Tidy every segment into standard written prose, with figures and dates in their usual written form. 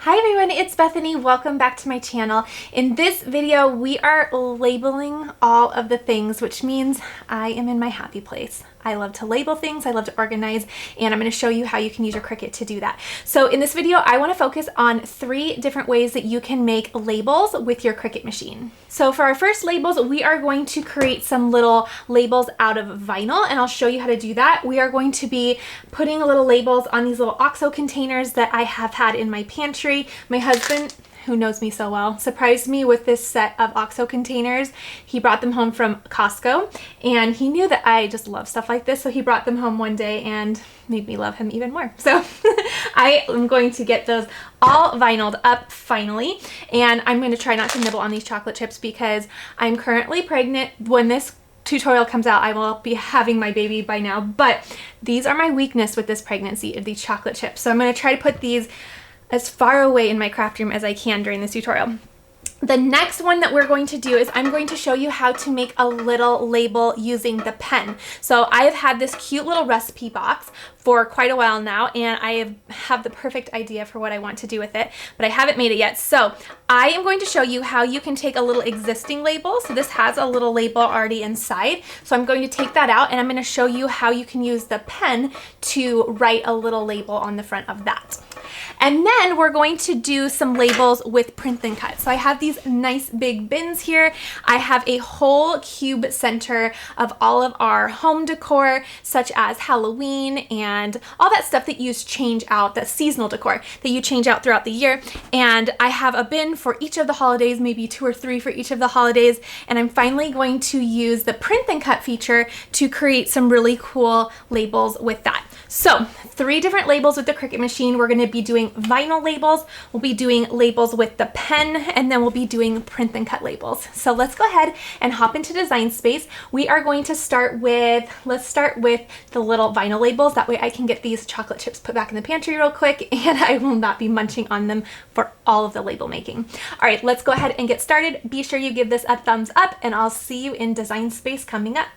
Hi everyone, it's Bethany. Welcome back to my channel. In this video, we are labeling all of the things, which means I am in my happy place. I love to label things, I love to organize, and I'm going to show you how you can use your Cricut to do that. So in this video, I want to focus on 3 different ways that you can make labels with your Cricut machine. So for our first labels, we are going to create some little labels out of vinyl, and I'll show you how to do that. We are going to be putting little labels on these little OXO containers that I have had in my pantry. My husband, who knows me so well, surprised me with this set of OXO containers. He brought them home from Costco, and he knew that I just love stuff like this, so he brought them home one day and made me love him even more. So I am going to get those all vinyled up finally, and I'm going to try not to nibble on these chocolate chips because I'm currently pregnant. When this tutorial comes out, I will be having my baby by now, but these are my weakness with this pregnancy, these chocolate chips. So I'm going to try to put these as far away in my craft room as I can during this tutorial. The next one that we're going to do is I'm going to show you how to make a little label using the pen. So I have had this cute little recipe box for quite a while now, and I have the perfect idea for what I want to do with it, but I haven't made it yet. So I am going to show you how you can take a little existing label. So this has a little label already inside. So I'm going to take that out, and I'm going to show you how you can use the pen to write a little label on the front of that. And then we're going to do some labels with print and cut. So I have these nice big bins here. I have a whole cube center of all of our home decor, such as Halloween and all that stuff that you change out, that seasonal decor that you change out throughout the year. And I have a bin for each of the holidays, maybe 2 or 3 for each of the holidays. And I'm finally going to use the print and cut feature to create some really cool labels with that. So 3 different labels with the Cricut machine. We're going to be doing vinyl labels, we'll be doing labels with the pen, and then we'll be doing print and cut labels. So let's go ahead and hop into Design Space. We are going to start with, let's start with the little vinyl labels. That way I can get these chocolate chips put back in the pantry real quick, and I will not be munching on them for all of the label making. All right, let's go ahead and get started. Be sure you give this a thumbs up, and I'll see you in Design Space coming up.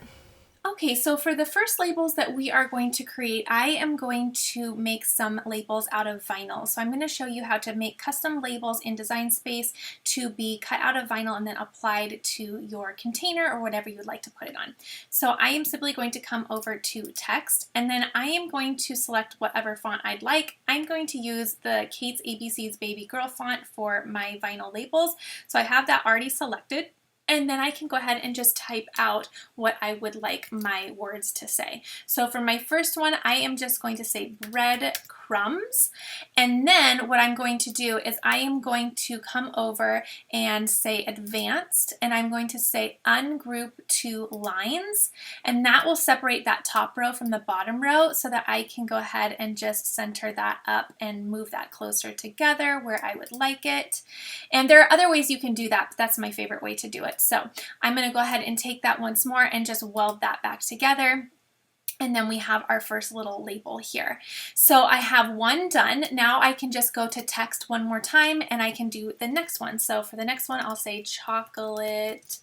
Okay, so for the first labels that we are going to create, I am going to make some labels out of vinyl. So I'm going to show you how to make custom labels in Design Space to be cut out of vinyl and then applied to your container or whatever you'd like to put it on. So I am simply going to come over to text, and then I am going to select whatever font I'd like. I'm going to use the Kate's ABC's Baby Girl font for my vinyl labels. So I have that already selected. And then I can go ahead and just type out what I would like my words to say. So for my first one, I am just going to say breadcrumbs. And then what I'm going to do is I am going to come over and say advanced, and I'm going to say ungroup to lines. And that will separate that top row from the bottom row so that I can go ahead and just center that up and move that closer together where I would like it. And there are other ways you can do that, but that's my favorite way to do it. So I'm going to go ahead and take that once more and just weld that back together. And then we have our first little label here. So I have one done. Now I can just go to text one more time and I can do the next one. So for the next one, I'll say chocolate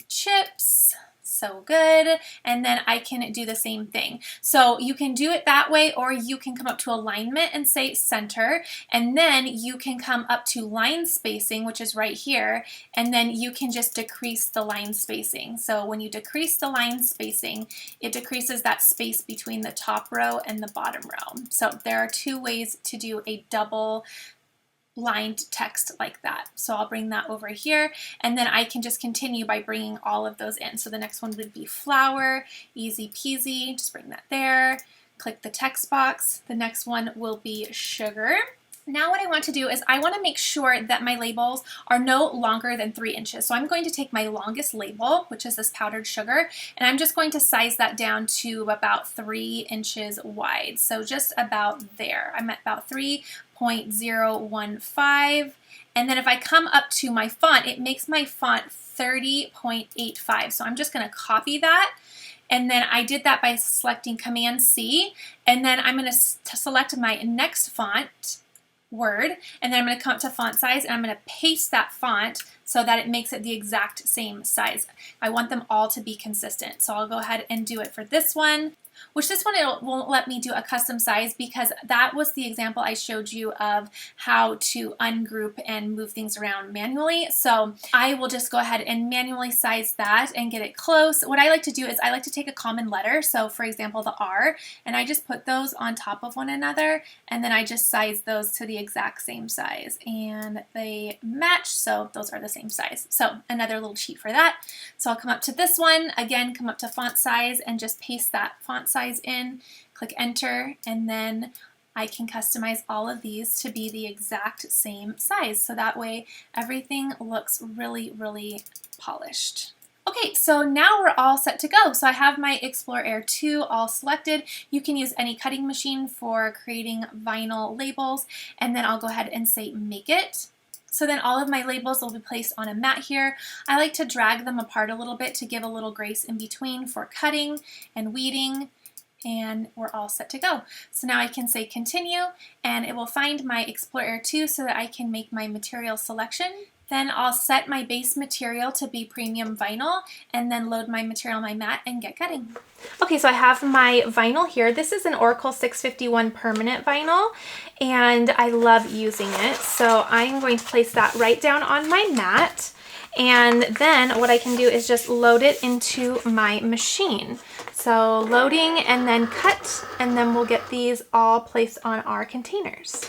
chips. So good. And then I can do the same thing. So you can do it that way, or you can come up to alignment and say center, and then you can come up to line spacing, which is right here, and then you can just decrease the line spacing. So when you decrease the line spacing, it decreases that space between the top row and the bottom row. So there are 2 ways to do a double lined text like that. So I'll bring that over here, and then I can just continue by bringing all of those in. So the next one would be flour, easy peasy, just bring that there, click the text box. The next one will be sugar. Now what I want to do is I want to make sure that my labels are no longer than 3 inches. So I'm going to take my longest label, which is this powdered sugar, and I'm just going to size that down to about 3 inches wide. So just about there. I'm at about 3.015. And then if I come up to my font, it makes my font 30.85. So I'm just going to copy that. And then I did that by selecting Command C. And then I'm going to select my next font, word, and then I'm going to come up to font size, and I'm going to paste that font so that it makes it the exact same size. I want them all to be consistent. So I'll go ahead and do it for this one. which this one it won't let me do a custom size because that was the example I showed you of how to ungroup and move things around manually. So I will just go ahead and manually size that and get it close. What I like to do is I like to take a common letter, so for example the R, and I just put those on top of one another, and then I just size those to the exact same size, and they match, so those are the same size. So another little cheat for that. So I'll come up to this one, again come up to font size and just paste that font size in, click enter, and then I can customize all of these to be the exact same size. So that way everything looks really, really polished. Okay, so now we're all set to go. So I have my Explorer Air 2 all selected. You can use any cutting machine for creating vinyl labels, and then I'll go ahead and say make it. So then all of my labels will be placed on a mat here. I like to drag them apart a little bit to give a little grace in between for cutting and weeding, and we're all set to go. So now I can say continue, and it will find my Explorer Air 2 so that I can make my material selection. Then I'll set my base material to be premium vinyl and then load my material on my mat and get cutting. Okay, so I have my vinyl here. This is an Oracle 651 permanent vinyl, and I love using it. So I'm going to place that right down on my mat, and then what I can do is just load it into my machine. So loading and then cut, and then we'll get these all placed on our containers.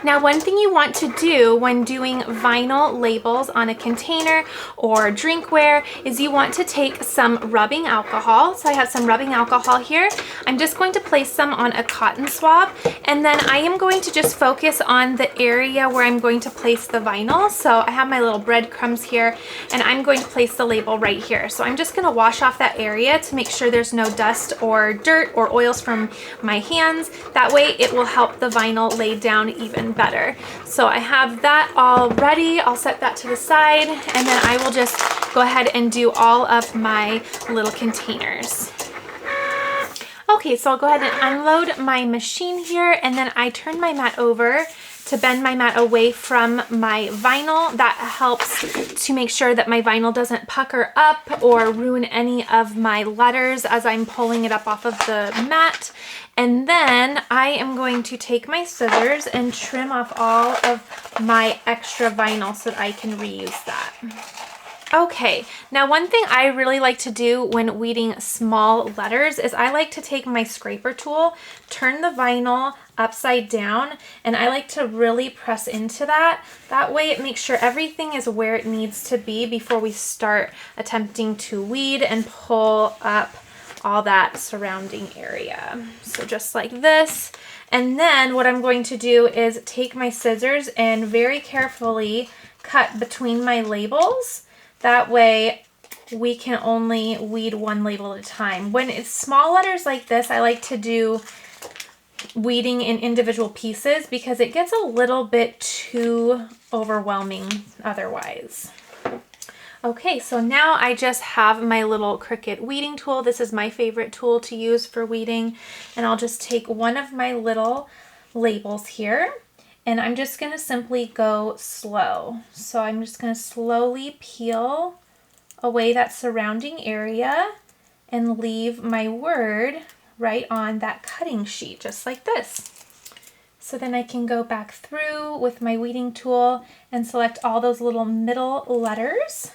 Now, one thing you want to do when doing vinyl labels on a container or drinkware is you want to take some rubbing alcohol. So I have some rubbing alcohol here. I'm just going to place some on a cotton swab, and then I am going to just focus on the area where I'm going to place the vinyl. So I have my little breadcrumbs here, and I'm going to place the label right here. So I'm just going to wash off that area to make sure there's no dust or dirt or oils from my hands. That way it will help the vinyl lay down even better. So I have that all ready. I'll set that to the side, and then I will just go ahead and do all of my little containers. Okay, so I'll go ahead and unload my machine here, and then I turn my mat over to bend my mat away from my vinyl. That helps to make sure that my vinyl doesn't pucker up or ruin any of my letters as I'm pulling it up off of the mat. And then I am going to take my scissors and trim off all of my extra vinyl so that I can reuse that. Okay, now one thing I really like to do when weeding small letters is I like to take my scraper tool, turn the vinyl upside down, and I like to really press into that. That way it makes sure everything is where it needs to be before we start attempting to weed and pull up all that surrounding area. So just like this. And then what I'm going to do is take my scissors and very carefully cut between my labels. That way we can only weed one label at a time. When it's small letters like this, I like to do weeding in individual pieces because it gets a little bit too overwhelming otherwise. Okay, so now I just have my little Cricut weeding tool. This is my favorite tool to use for weeding. And I'll just take one of my little labels here, and I'm just going to simply go slow. So I'm just going to slowly peel away that surrounding area and leave my word right on that cutting sheet, just like this. So then I can go back through with my weeding tool and select all those little middle letters,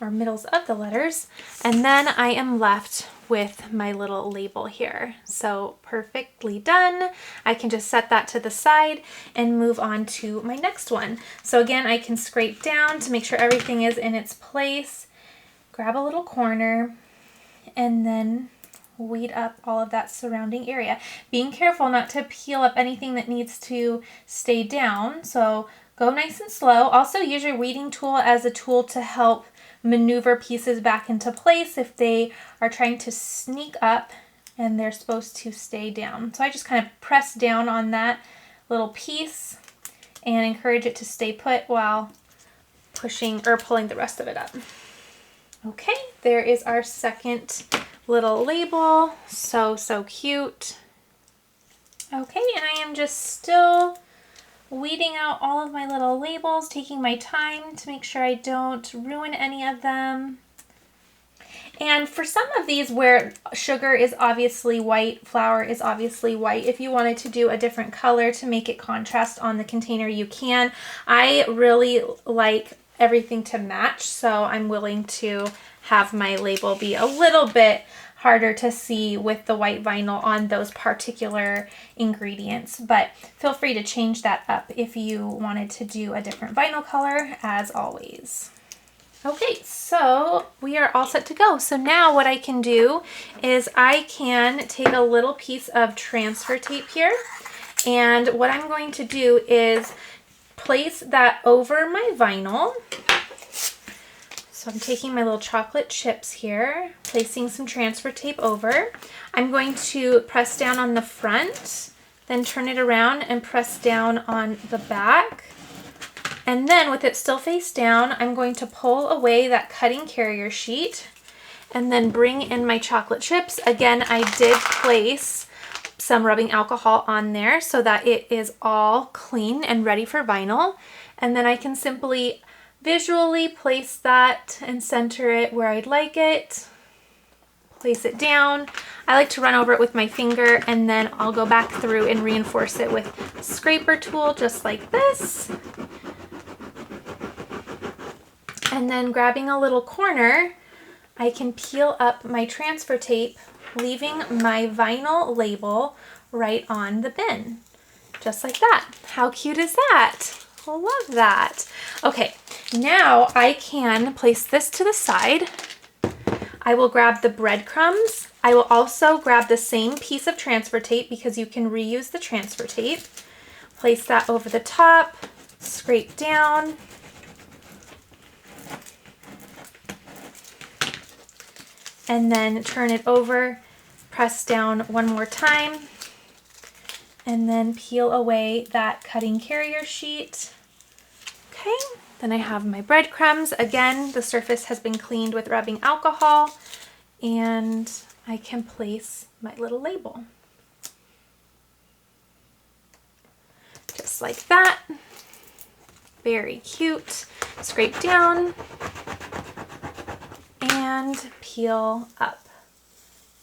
or middles of the letters, and then I am left with my little label here. So perfectly done. I can just set that to the side and move on to my next one. So again, I can scrape down to make sure everything is in its place, grab a little corner, and then weed up all of that surrounding area. Being careful not to peel up anything that needs to stay down. So go nice and slow. Also use your weeding tool as a tool to help maneuver pieces back into place if they are trying to sneak up and they're supposed to stay down. So I just kind of press down on that little piece and encourage it to stay put while pushing or pulling the rest of it up. Okay, there is our second little label. So cute. Okay, and I am just still weeding out all of my little labels, taking my time to make sure I don't ruin any of them. And for some of these where sugar is obviously white, flour is obviously white, if you wanted to do a different color to make it contrast on the container, you can. I really like everything to match, so I'm willing to have my label be a little bit harder to see with the white vinyl on those particular ingredients, but feel free to change that up if you wanted to do a different vinyl color, as always. Okay, so we are all set to go. So now what I can do is I can take a little piece of transfer tape here, and what I'm going to do is place that over my vinyl. So I'm taking my little chocolate chips here, placing some transfer tape over. I'm going to press down on the front, then turn it around and press down on the back. And then with it still face down, I'm going to pull away that cutting carrier sheet and then bring in my chocolate chips. Again, I did place some rubbing alcohol on there so that it is all clean and ready for vinyl. And then I can simply visually place that and center it where I'd like it. Place it down. I like to run over it with my finger, and then I'll go back through and reinforce it with a scraper tool just like this. And then grabbing a little corner, I can peel up my transfer tape, leaving my vinyl label right on the bin. Just like that. How cute is that? I love that. Okay, now I can place this to the side. I will grab the breadcrumbs. I will also grab the same piece of transfer tape because you can reuse the transfer tape. Place that over the top, scrape down. And then turn it over, press down one more time, and then peel away that cutting carrier sheet. Okay, then I have my breadcrumbs. Again, the surface has been cleaned with rubbing alcohol, and I can place my little label. Just like that. Very cute. Scrape down and peel up,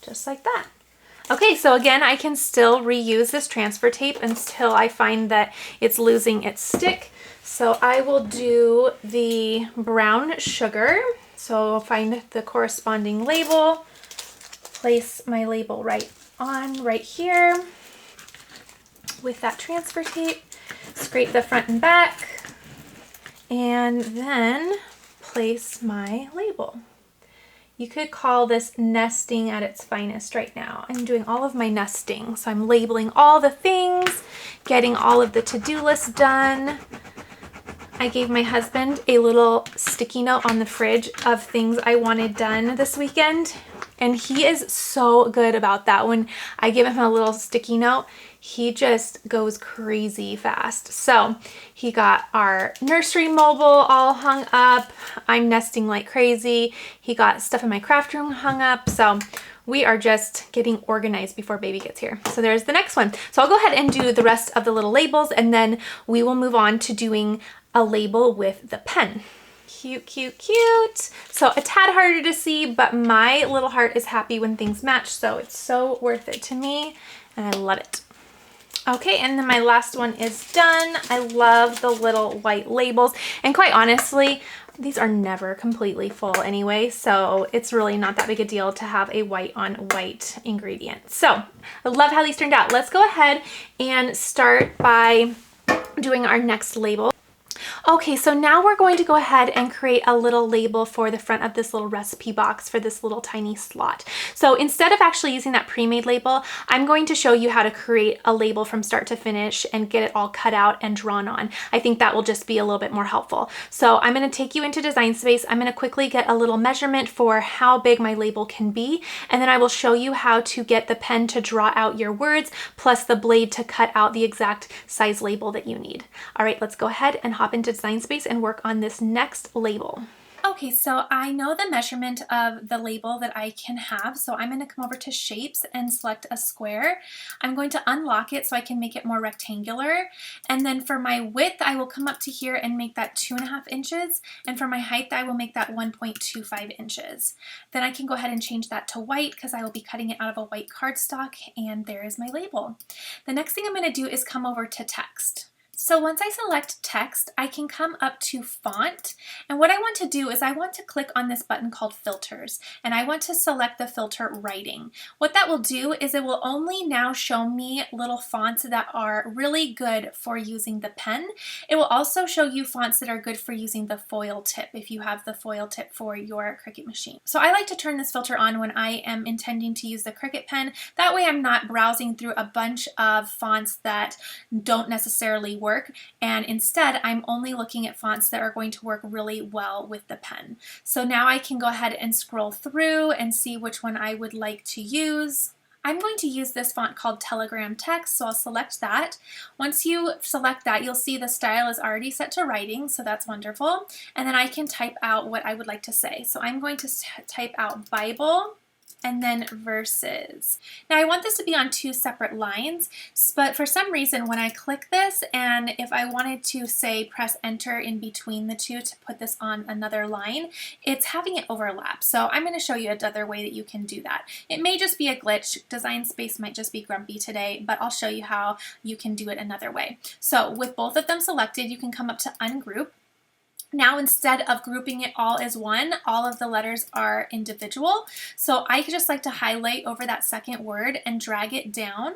just like that. Okay, so again, I can still reuse this transfer tape until I find that it's losing its stick. So I will do the brown sugar. So I'll find the corresponding label, place my label right here with that transfer tape, scrape the front and back, and then place my label. You could call this nesting at its finest right now. I'm doing all of my nesting. So I'm labeling all the things, getting all of the to-do list done. I gave my husband a little sticky note on the fridge of things I wanted done this weekend. And he is so good about that. When I give him a little sticky note, he just goes crazy fast. So he got our nursery mobile all hung up. I'm nesting like crazy. He got stuff in my craft room hung up. So we are just getting organized before baby gets here. So there's the next one. So I'll go ahead and do the rest of the little labels, and then we will move on to doing a label with the pen. Cute, cute, cute. So a tad harder to see, but my little heart is happy when things match. So it's so worth it to me, and I love it. Okay, and then my last one is done. I love the little white labels, and quite honestly, these are never completely full anyway, so it's really not that big a deal to have a white on white ingredient. So I love how these turned out. Let's go ahead and start by doing our next label. Okay, so now we're going to go ahead and create a little label for the front of this little recipe box for this little tiny slot. So instead of actually using that pre-made label, I'm going to show you how to create a label from start to finish and get it all cut out and drawn on. I think that will just be a little bit more helpful. So I'm going to take you into Design Space. I'm going to quickly get a little measurement for how big my label can be, and then I will show you how to get the pen to draw out your words, plus the blade to cut out the exact size label that you need. All right, let's go ahead and hop into Design Space and work on this next label. Okay, so I know the measurement of the label that I can have, so I'm going to come over to Shapes and select a square. I'm going to unlock it so I can make it more rectangular, and then for my width I will come up to here and make that 2.5 inches, and for my height I will make that 1.25 inches. Then I can go ahead and change that to white because I will be cutting it out of a white cardstock, and there is my label. The next thing I'm going to do is come over to text. So once I select text, I can come up to font, and what I want to do is I want to click on this button called filters, and I want to select the filter writing. What that will do is it will only now show me little fonts that are really good for using the pen. It will also show you fonts that are good for using the foil tip if you have the foil tip for your Cricut machine. So I like to turn this filter on when I am intending to use the Cricut pen. That way I'm not browsing through a bunch of fonts that don't necessarily work, and instead I'm only looking at fonts that are going to work really well with the pen. So now I can go ahead and scroll through and see which one I would like to use. I'm going to use this font called Telegram Text, so I'll select that. Once you select that, you'll see the style is already set to writing, so that's wonderful. And then I can type out what I would like to say. So I'm going to type out Bible and then verses. Now I want this to be on 2 separate lines, but for some reason when I click this, and if I wanted to say press enter in between the two to put this on another line, it's having it overlap. So I'm going to show you another way that you can do that. It may just be a glitch. Design Space might just be grumpy today, but I'll show you how you can do it another way. So with both of them selected, you can come up to ungroup. Now instead of grouping it all as one, all of the letters are individual. So I just like to highlight over that second word and drag it down.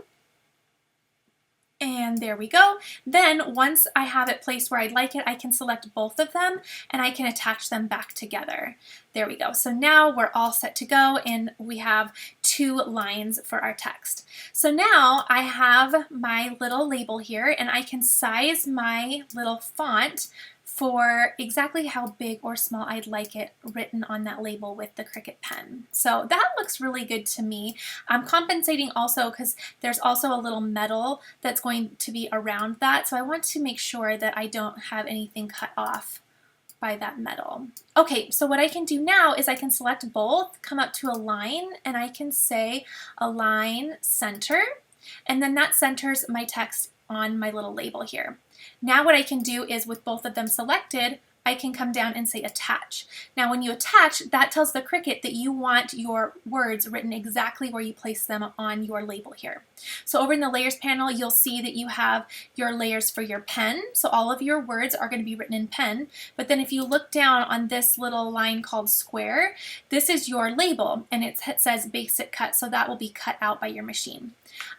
And there we go. Then once I have it placed where I'd like it, I can select both of them and I can attach them back together. There we go. So now we're all set to go and we have 2 lines for our text. So now I have my little label here and I can size my little font for exactly how big or small I'd like it written on that label with the Cricut pen. So that looks really good to me. I'm compensating also because there's also a little metal that's going to be around that, so I want to make sure that I don't have anything cut off by that metal. Okay, so what I can do now is I can select both, come up to a line, and I can say align center, and then that centers my text on my little label here. Now what I can do is with both of them selected, I can come down and say attach. Now when you attach, that tells the Cricut that you want your words written exactly where you place them on your label here. So over in the layers panel, you'll see that you have your layers for your pen. So all of your words are going to be written in pen. But then if you look down on this little line called square, this is your label and it says basic cut. So that will be cut out by your machine.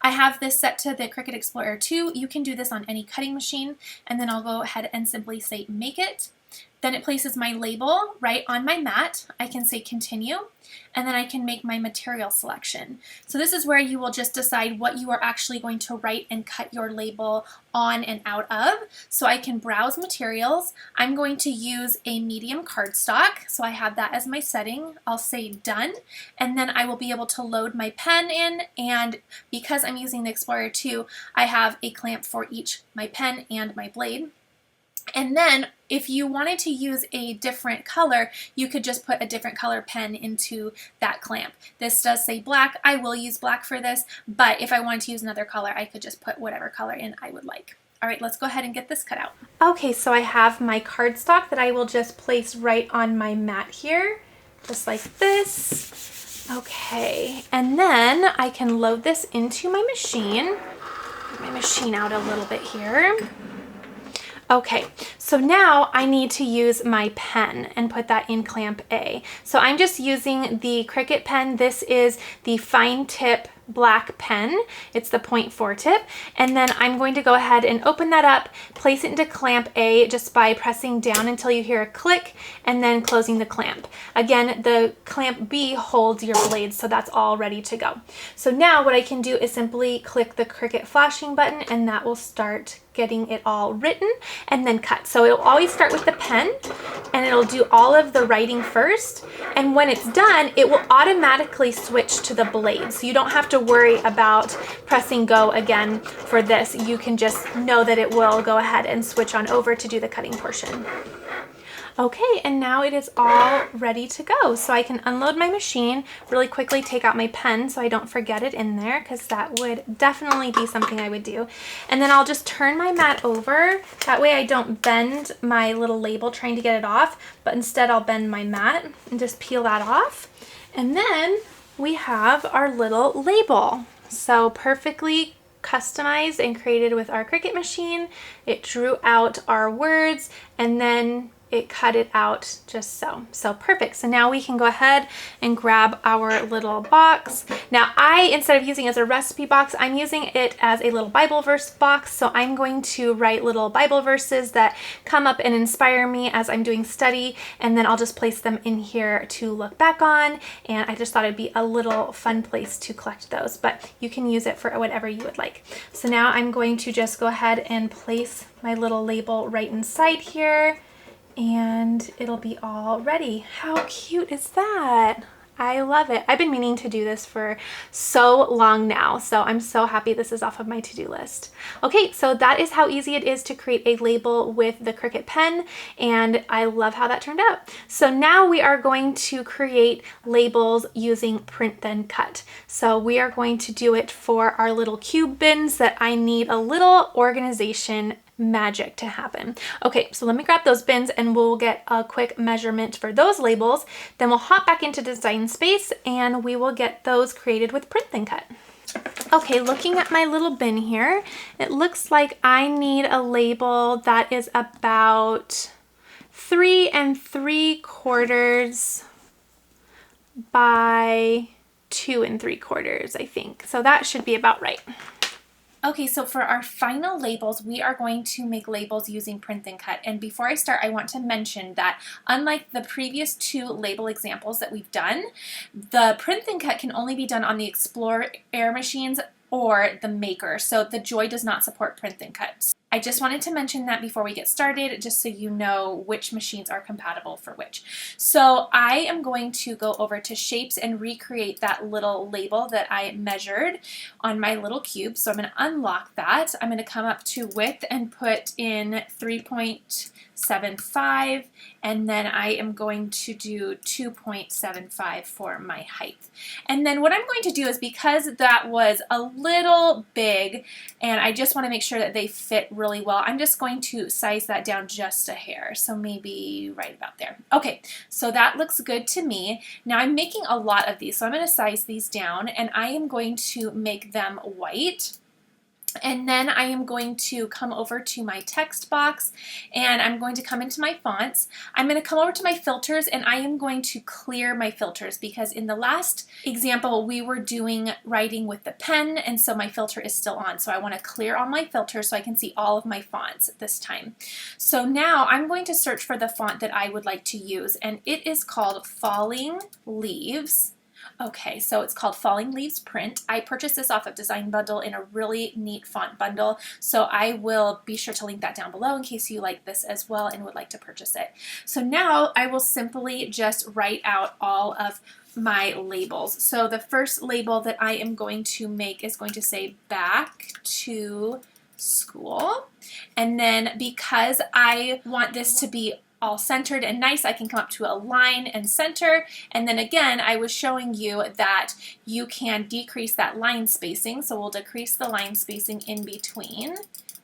I have this set to the Cricut Explorer 2. You can do this on any cutting machine. And then I'll go ahead and simply say make it. Then it places my label right on my mat. I can say continue, and then I can make my material selection. So this is where you will just decide what you are actually going to write and cut your label on and out of. So I can browse materials. I'm going to use a medium cardstock, so I have that as my setting. I'll say done, and then I will be able to load my pen in, and because I'm using the Explorer 2, I have a clamp for each my pen and my blade. And then if you wanted to use a different color, you could just put a different color pen into that clamp. This does say black. I will use black for this, but if I wanted to use another color, I could just put whatever color in I would like. All right, let's go ahead and get this cut out. Okay, so I have my cardstock that I will just place right on my mat here, just like this. Okay, and then I can load this into my machine. Get my machine out a little bit here. Okay, so now I need to use my pen and put that in clamp A. So I'm just using the Cricut pen. This is the fine tip black pen. It's the 0.4 tip. And then I'm going to go ahead and open that up, place it into clamp A just by pressing down until you hear a click and then closing the clamp. Again, the clamp B holds your blades, so that's all ready to go. So now what I can do is simply click the Cricut flashing button and that will start getting it all written and then cut. So it'll always start with the pen and it'll do all of the writing first. And when it's done, it will automatically switch to the blade. So you don't have to worry about pressing go again for this. You can just know that it will go ahead and switch on over to do the cutting portion. Okay, and now it is all ready to go. So I can unload my machine, really quickly take out my pen so I don't forget it in there, because that would definitely be something I would do. And then I'll just turn my mat over. That way I don't bend my little label trying to get it off, but instead I'll bend my mat and just peel that off. And then we have our little label. So perfectly customized and created with our Cricut machine. It drew out our words and then it cut it out just so. So perfect. So now we can go ahead and grab our little box. Now instead of using it as a recipe box, I'm using it as a little Bible verse box. So I'm going to write little Bible verses that come up and inspire me as I'm doing study. And then I'll just place them in here to look back on. And I just thought it'd be a little fun place to collect those, but you can use it for whatever you would like. So now I'm going to just go ahead and place my little label right inside here, and it'll be all ready. How cute is that? I love it. I've been meaning to do this for so long now, so I'm so happy this is off of my to-do list. Okay, so that is how easy it is to create a label with the Cricut pen, and I love how that turned out. So now we are going to create labels using Print Then Cut. So we are going to do it for our little cube bins that I need a little organization magic to happen. Okay, so let me grab those bins and we'll get a quick measurement for those labels. Then we'll hop back into Design Space and we will get those created with Print Then Cut. Okay, looking at my little bin here, it looks like I need a label that is about 3 3/4 by 2 3/4, I think. So that should be about right. Okay, so for our final labels, we are going to make labels using Print Then Cut. And before I start, I want to mention that unlike the previous 2 label examples that we've done, the Print Then Cut can only be done on the Explorer Air machines or the Maker. So the Joy does not support Print Then Cut. I just wanted to mention that before we get started, just so you know which machines are compatible for which. So I am going to go over to Shapes and recreate that little label that I measured on my little cube. So I'm going to unlock that. I'm going to come up to Width and put in 3.75, and then I am going to do 2.75 for my height. And then what I'm going to do is, because that was a little big and I just want to make sure that they fit really well, I'm just going to size that down just a hair. So maybe right about there. Okay, so that looks good to me. Now I'm making a lot of these, so I'm going to size these down and I am going to make them white. And then I am going to come over to my text box and I'm going to come into my fonts. I'm going to come over to my filters and I am going to clear my filters, because in the last example we were doing writing with the pen and so my filter is still on. So I want to clear all my filters so I can see all of my fonts this time. So now I'm going to search for the font that I would like to use, and it is called Falling Leaves. Okay, so it's called Falling Leaves Print. I purchased this off of Design Bundle in a really neat font bundle, so I will be sure to link that down below in case you like this as well and would like to purchase it. So now I will simply just write out all of my labels. So the first label that I am going to make is going to say Back to School. And then because I want this to be all centered and nice, I can come up to a line and center. And then again, I was showing you that you can decrease that line spacing. So we'll decrease the line spacing in between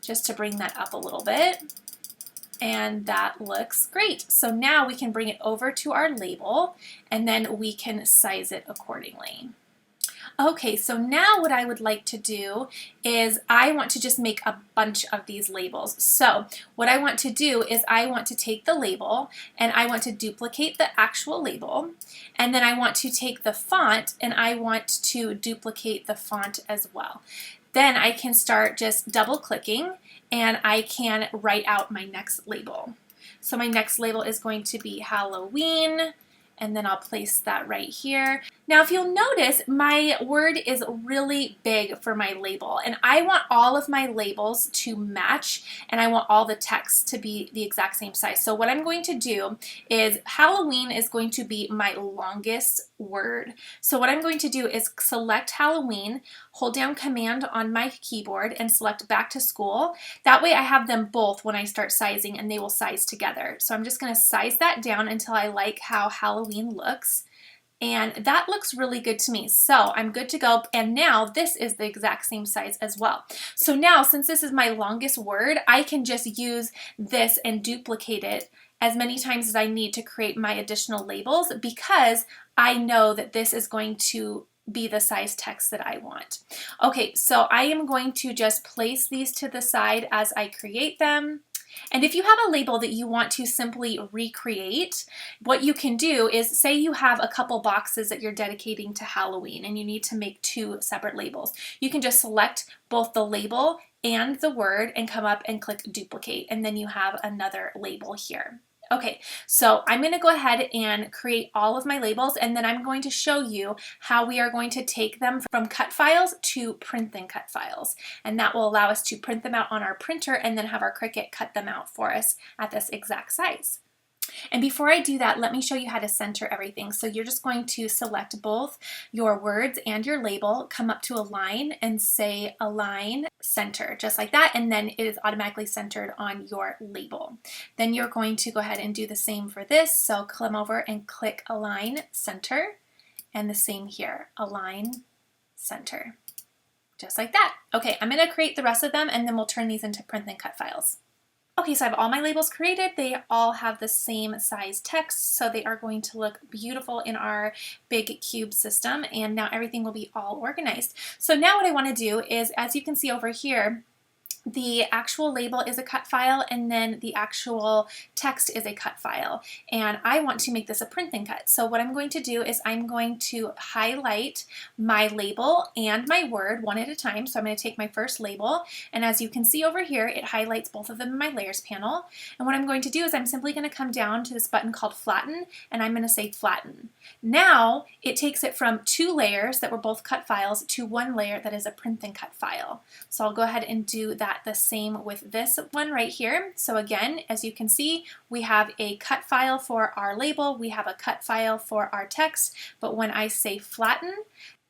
just to bring that up a little bit. And that looks great. So now we can bring it over to our label and then we can size it accordingly. Okay, so now what I would like to do is I want to just make a bunch of these labels. So what I want to do is I want to take the label and I want to duplicate the actual label, and then I want to take the font and I want to duplicate the font as well. Then I can start just double clicking and I can write out my next label. So my next label is going to be Halloween, and then I'll place that right here. Now, if you'll notice, my word is really big for my label, and I want all of my labels to match, and I want all the text to be the exact same size. So what I'm going to do is Halloween is going to be my longest word. So what I'm going to do is select Halloween, hold down Command on my keyboard, and select Back to School. That way I have them both when I start sizing, and they will size together. So I'm just going to size that down until I like how Halloween looks. And that looks really good to me. So I'm good to go. And now this is the exact same size as well. So now, since this is my longest word, I can just use this and duplicate it as many times as I need to create my additional labels, because I know that this is going to be the size text that I want. Okay, so I am going to just place these to the side as I create them. And if you have a label that you want to simply recreate, what you can do is, say you have a couple boxes that you're dedicating to Halloween and you need to make 2 separate labels. You can just select both the label and the word and come up and click duplicate, and then you have another label here. Okay, so I'm going to go ahead and create all of my labels, and then I'm going to show you how we are going to take them from cut files to print and cut files. And that will allow us to print them out on our printer and then have our Cricut cut them out for us at this exact size. And before I do that, let me show you how to center everything. So you're just going to select both your words and your label, come up to Align and say Align Center, just like that, and then it is automatically centered on your label. Then you're going to go ahead and do the same for this. So come over and click Align Center, and the same here, Align Center, just like that. Okay, I'm going to create the rest of them, and then we'll turn these into print and cut files. Okay, so I have all my labels created. They all have the same size text, so they are going to look beautiful in our big cube system, and now everything will be all organized. So now what I want to do is, as you can see over here, the actual label is a cut file, and then the actual text is a cut file. And I want to make this a print and cut. So what I'm going to do is I'm going to highlight my label and my word one at a time. So I'm going to take my first label, and as you can see over here, it highlights both of them in my layers panel. And what I'm going to do is I'm simply going to come down to this button called Flatten, and I'm going to say Flatten. Now it takes it from 2 layers that were both cut files to 1 layer that is a print and cut file. So I'll go ahead and do that the same with this one right here. So again, as you can see, we have a cut file for our label, we have a cut file for our text, but when I say flatten,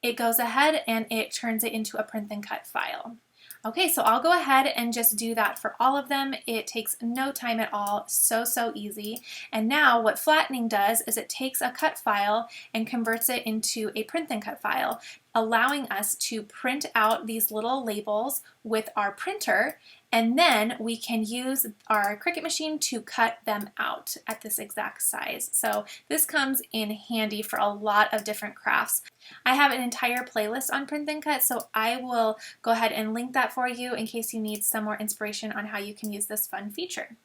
it goes ahead and it turns it into a print and cut file. Okay, so I'll go ahead and just do that for all of them. It takes no time at all, so easy. And now what flattening does is it takes a cut file and converts it into a print and cut file, allowing us to print out these little labels with our printer, and then we can use our Cricut machine to cut them out at this exact size. So this comes in handy for a lot of different crafts. I have an entire playlist on print and cut, so I will go ahead and link that for you in case you need some more inspiration on how you can use this fun feature.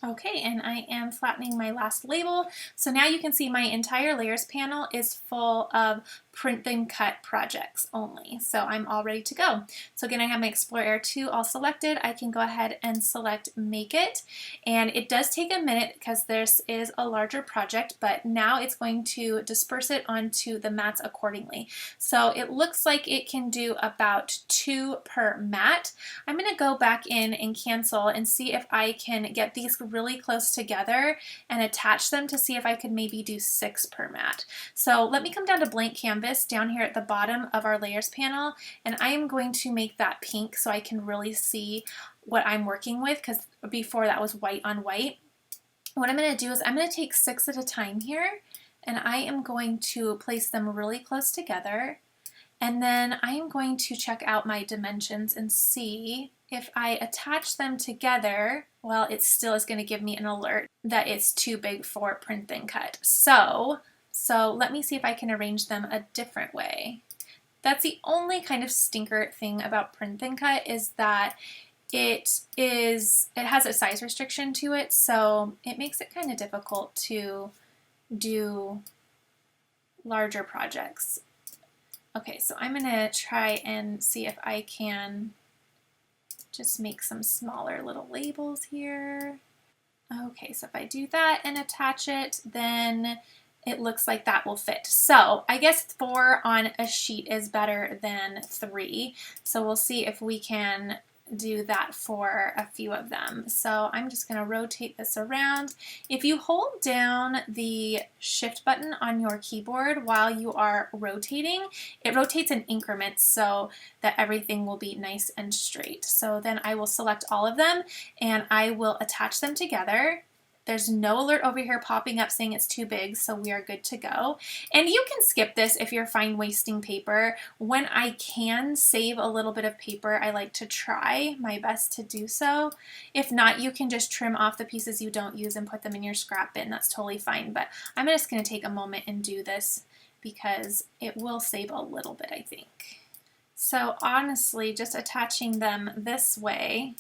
Okay, and I am flattening my last label. So now you can see my entire layers panel is full of print and cut projects only. So I'm all ready to go. So again, I have my Explore Area 2 all selected. I can go ahead and select Make It. And it does take a minute because this is a larger project, but now it's going to disperse it onto the mats accordingly. So it looks like it can do about 2 per mat. I'm going to go back in and cancel and see if I can get these really close together and attach them to see if I could maybe do 6 per mat. So let me come down to blank canvas down here at the bottom of our layers panel, and I am going to make that pink so I can really see what I'm working with, because before that was white on white. What I'm going to do is I'm going to take 6 at a time here, and I am going to place them really close together, and then I am going to check out my dimensions and see if I attach them together. Well, it still is going to give me an alert that it's too big for print and cut. So let me see if I can arrange them a different way. That's the only kind of stinker thing about print and cut, is that it has a size restriction to it, so it makes it kind of difficult to do larger projects. Okay, so I'm going to try and see if I can just make some smaller little labels here. Okay, so if I do that and attach it, then it looks like that will fit. So I guess 4 on a sheet is better than 3. So we'll see if we can do that for a few of them. So I'm just going to rotate this around. If you hold down the shift button on your keyboard while you are rotating, it rotates in increments so that everything will be nice and straight. So then I will select all of them and I will attach them together. There's no alert over here popping up saying it's too big, so we are good to go. And you can skip this if you're fine wasting paper. When I can save a little bit of paper, I like to try my best to do so. If not, you can just trim off the pieces you don't use and put them in your scrap bin. That's totally fine, but I'm just going to take a moment and do this because it will save a little bit, I think. So honestly, just attaching them this way,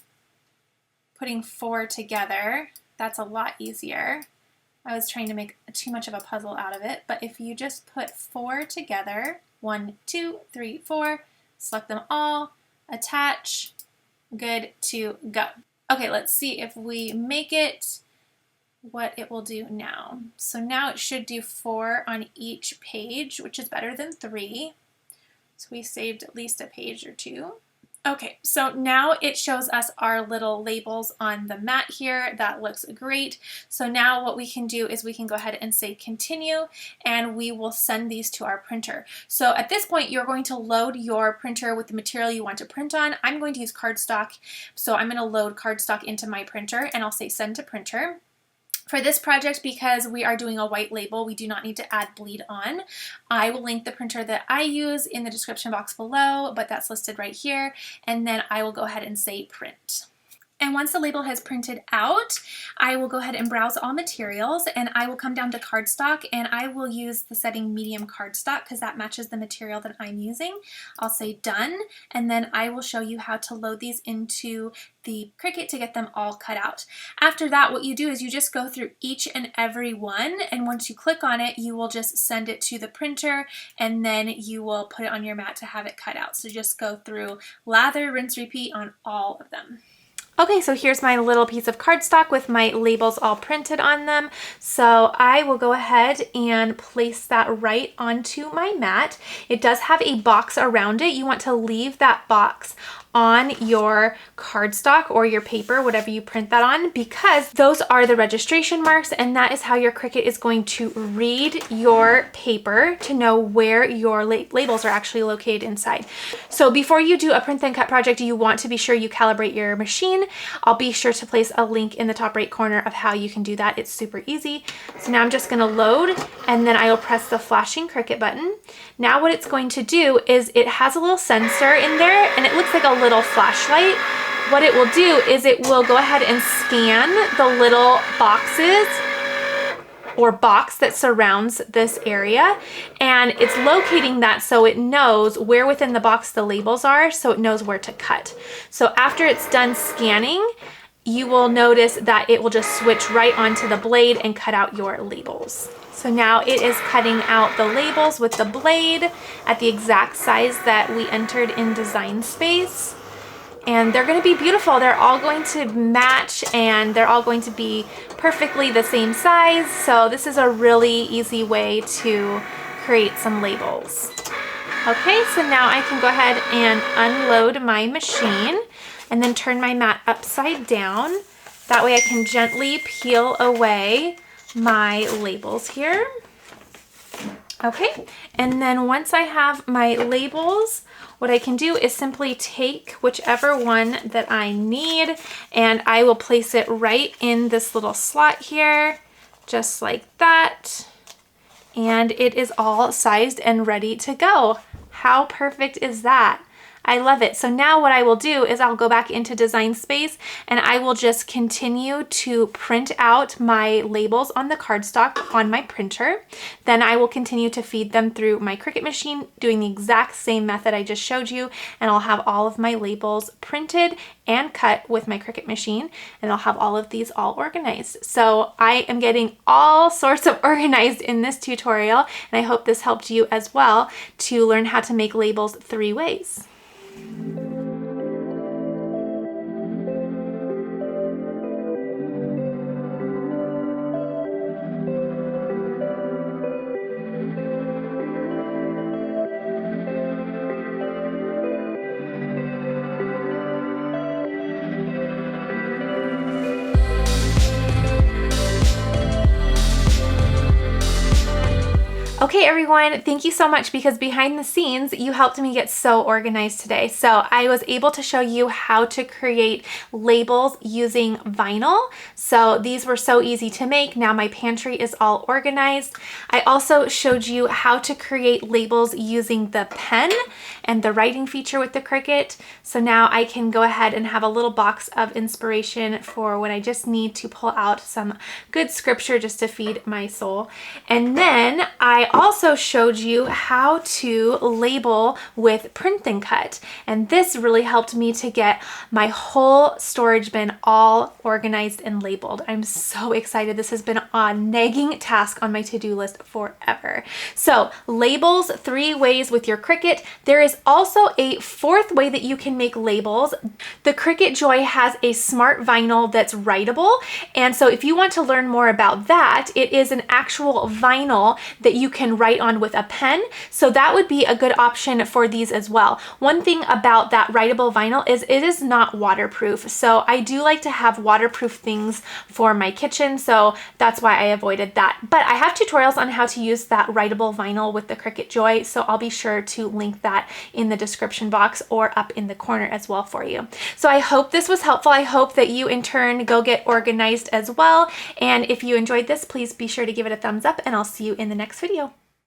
putting 4 together, that's a lot easier. I was trying to make too much of a puzzle out of it, but if you just put 4 together, 1, 2, 3, 4, select them all, attach, good to go. Okay, let's see if we make it what it will do now. So now it should do 4 on each page, which is better than 3. So we saved at least a page or 2. Okay, so now it shows us our little labels on the mat here. That looks great. So now what we can do is we can go ahead and say continue, and we will send these to our printer. So at this point, you're going to load your printer with the material you want to print on. I'm going to use cardstock, so I'm going to load cardstock into my printer, and I'll say send to printer. For this project, because we are doing a white label, we do not need to add bleed on. I will link the printer that I use in the description box below, but that's listed right here. And then I will go ahead and say print. And once the label has printed out, I will go ahead and browse all materials, and I will come down to cardstock, and I will use the setting medium cardstock because that matches the material that I'm using. I'll say done, and then I will show you how to load these into the Cricut to get them all cut out. After that, what you do is you just go through each and every one, and once you click on it, you will just send it to the printer, and then you will put it on your mat to have it cut out. So just go through, lather, rinse, repeat on all of them. Okay, so here's my little piece of cardstock with my labels all printed on them. So I will go ahead and place that right onto my mat. It does have a box around it. You want to leave that box on your cardstock or your paper, whatever you print that on, because those are the registration marks, and that is how your Cricut is going to read your paper to know where your labels are actually located inside. So before you do a print then cut project, you want to be sure you calibrate your machine. I'll be sure to place a link in the top right corner of how you can do that. It's super easy. So now I'm just gonna load, and then I will press the flashing Cricut button. Now what it's going to do is it has a little sensor in there, and it looks like a little flashlight. What it will do is it will go ahead and scan the little boxes or box that surrounds this area, and it's locating that so it knows where within the box the labels are, so it knows where to cut. So after it's done scanning, you will notice that it will just switch right onto the blade and cut out your labels. So now it is cutting out the labels with the blade at the exact size that we entered in Design Space. And they're going to be beautiful. They're all going to match, and they're all going to be perfectly the same size. So this is a really easy way to create some labels. Okay, so now I can go ahead and unload my machine and then turn my mat upside down. That way I can gently peel away my labels here. Okay, and then once I have my labels, what I can do is simply take whichever one that I need, and I will place it right in this little slot here, just like that. And it is all sized and ready to go. How perfect is that? I love it. So now what I will do is I'll go back into Design Space, and I will just continue to print out my labels on the cardstock on my printer. Then I will continue to feed them through my Cricut machine, doing the exact same method I just showed you, and I'll have all of my labels printed and cut with my Cricut machine, and I'll have all of these all organized. So I am getting all sorts of organized in this tutorial, and I hope this helped you as well to learn how to make labels 3 ways. Okay, everyone, thank you so much, because behind the scenes, you helped me get so organized today. So I was able to show you how to create labels using vinyl. So these were so easy to make. Now my pantry is all organized. I also showed you how to create labels using the pen and the writing feature with the Cricut. So now I can go ahead and have a little box of inspiration for when I just need to pull out some good scripture just to feed my soul. And then I also showed you how to label with print and cut. And this really helped me to get my whole storage bin all organized and labeled. I'm so excited. This has been a nagging task on my to-do list forever. So labels 3 ways with your Cricut. There is also a 4th way that you can make labels. The Cricut Joy has a smart vinyl that's writable. And so if you want to learn more about that, it is an actual vinyl that you can write on with a pen. So that would be a good option for these as well. One thing about that writable vinyl is it is not waterproof. So I do like to have waterproof things for my kitchen. So that's why I avoided that. But I have tutorials on how to use that writable vinyl with the Cricut Joy. So I'll be sure to link that in the description box or up in the corner as well for you. So I hope this was helpful. I hope that you in turn go get organized as well. And if you enjoyed this, please be sure to give it a thumbs up, and I'll see you in the next video.